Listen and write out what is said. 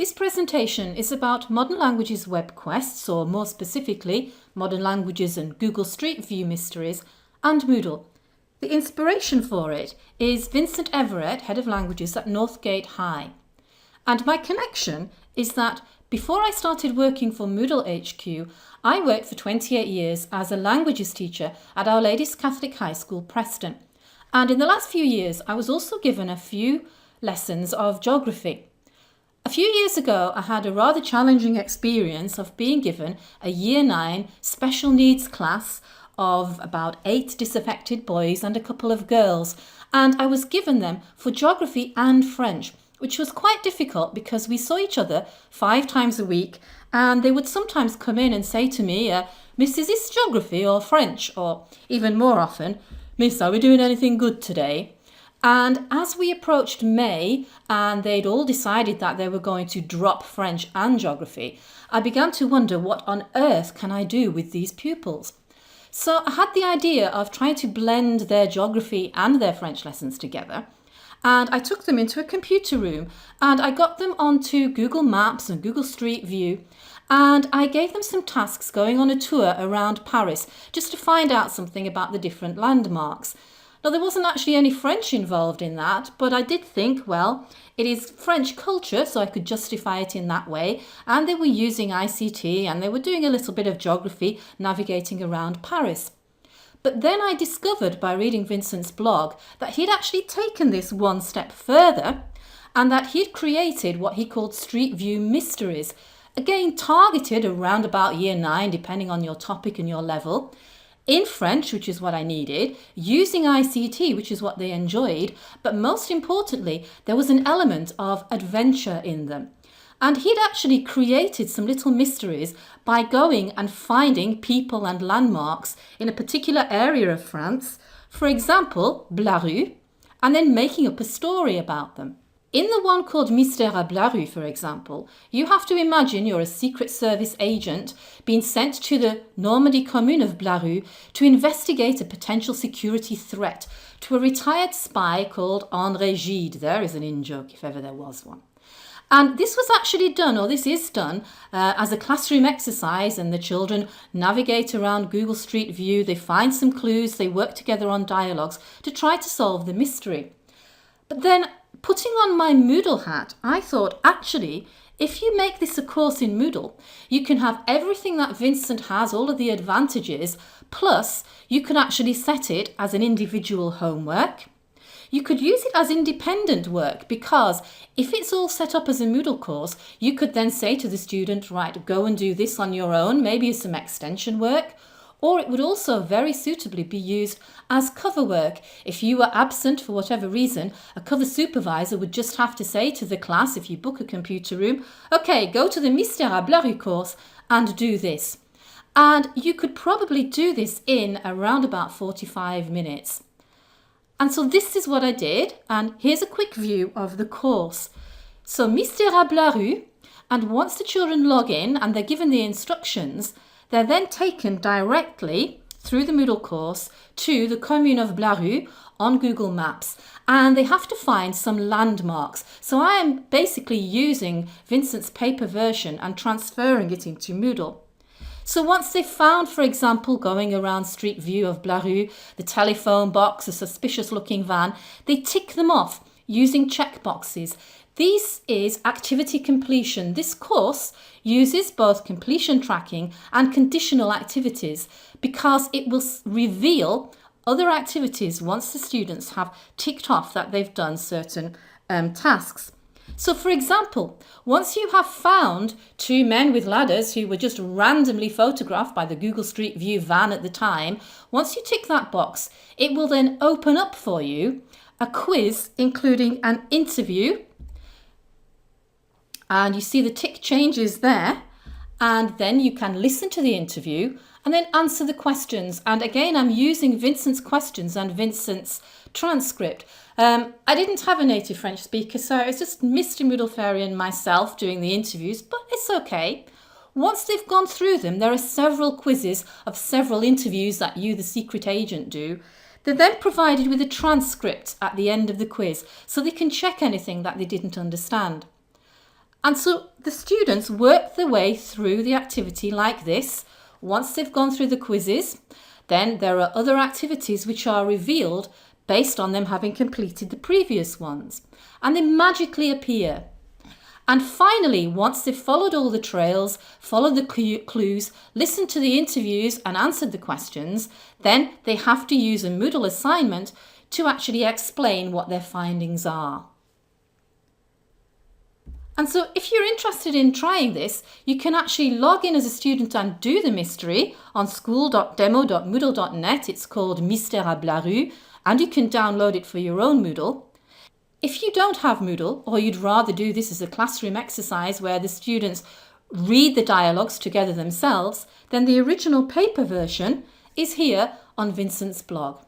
This presentation is about Modern Languages webquests, or more specifically, Modern Languages and Google Street View mysteries, and Moodle. The inspiration for it is Vincent Everett, Head of Languages at Northgate High. And my connection is that before I started working for Moodle HQ, I worked for 28 years as a languages teacher at Our Lady's Catholic High School, Preston. And in the last few years, I was also given a few lessons of geography. A few years ago, I had a rather challenging experience of being given a Year 9 special needs class of about 8 disaffected boys and a couple of girls, and I was given them for geography and French, which was quite difficult because we saw each other 5 times a week, and they would sometimes come in and say to me, "Miss, is this geography or French?" Or even more often, "Miss, are we doing anything good today?" And as we approached May and they'd all decided that they were going to drop French and geography, I began to wonder what on earth can I do with these pupils. So I had the idea of trying to blend their geography and their French lessons together. And I took them into a computer room and I got them onto Google Maps and Google Street View. And I gave them some tasks going on a tour around Paris just to find out something about the different landmarks. Now, there wasn't actually any French involved in that, but I did think, well, it is French culture, so I could justify it in that way. And they were using ICT and they were doing a little bit of geography, navigating around Paris. But then I discovered by reading Vincent's blog that he'd actually taken this one step further and that he'd created what he called Street View mysteries, again targeted around about Year 9, depending on your topic and your level, in French, which is what I needed, using ICT, which is what they enjoyed, but most importantly, there was an element of adventure in them. And he'd actually created some little mysteries by going and finding people and landmarks in a particular area of France, for example, Blaru, and then making up a story about them. In the one called Mystère à Blaru, for example, you have to imagine you're a Secret Service agent being sent to the Normandy commune of Blaru to investigate a potential security threat to a retired spy called André Gide. There is an in-joke if ever there was one. And this was actually done, or this is done, as a classroom exercise, and the children navigate around Google Street View, they find some clues, they work together on dialogues to try to solve the mystery. But then, putting on my Moodle hat, I thought, actually, if you make this a course in Moodle, you can have everything that Vincent has, all of the advantages, plus you can actually set it as an individual homework. You could use it as independent work because if it's all set up as a Moodle course, you could then say to the student, right, go and do this on your own, maybe as some extension work. Or it would also very suitably be used as cover work. If you were absent for whatever reason, a cover supervisor would just have to say to the class, if you book a computer room, okay, go to the Mystère à Blaru course and do this. And you could probably do this in around about 45 minutes. And so this is what I did, and here's a quick view of the course. So Mystère à Blaru, and once the children log in and they're given the instructions, they're then taken directly through the Moodle course to the commune of Blaru on Google Maps, and they have to find some landmarks. So I am basically using Vincent's paper version and transferring it into Moodle. So once they've found, for example, going around Street View of Blaru, the telephone box, a suspicious looking van, they tick them off using checkboxes. This is activity completion. This course uses both completion tracking and conditional activities because it will reveal other activities once the students have ticked off that they've done certain tasks. So, for example, once you have found 2 men with ladders who were just randomly photographed by the Google Street View van at the time, once you tick that box, it will then open up for you a quiz including an interview. And you see the tick changes there, and then you can listen to the interview and then answer the questions. And again, I'm using Vincent's questions and Vincent's transcript. I didn't have a native French speaker, so it's just Mr. Moodlefairy and myself doing the interviews, but it's okay. Once they've gone through them, there are several quizzes of several interviews that you, the secret agent, do. They're then provided with a transcript at the end of the quiz, so they can check anything that they didn't understand. And so the students work their way through the activity like this. Once they've gone through the quizzes, then there are other activities which are revealed based on them having completed the previous ones. And they magically appear. And finally, once they've followed all the trails, followed the clues, listened to the interviews and answered the questions, then they have to use a Moodle assignment to actually explain what their findings are. And so if you're interested in trying this, you can actually log in as a student and do the mystery on school.demo.moodle.net. It's called Mystère à Blaru, and you can download it for your own Moodle. If you don't have Moodle, or you'd rather do this as a classroom exercise where the students read the dialogues together themselves, then the original paper version is here on Vincent's blog.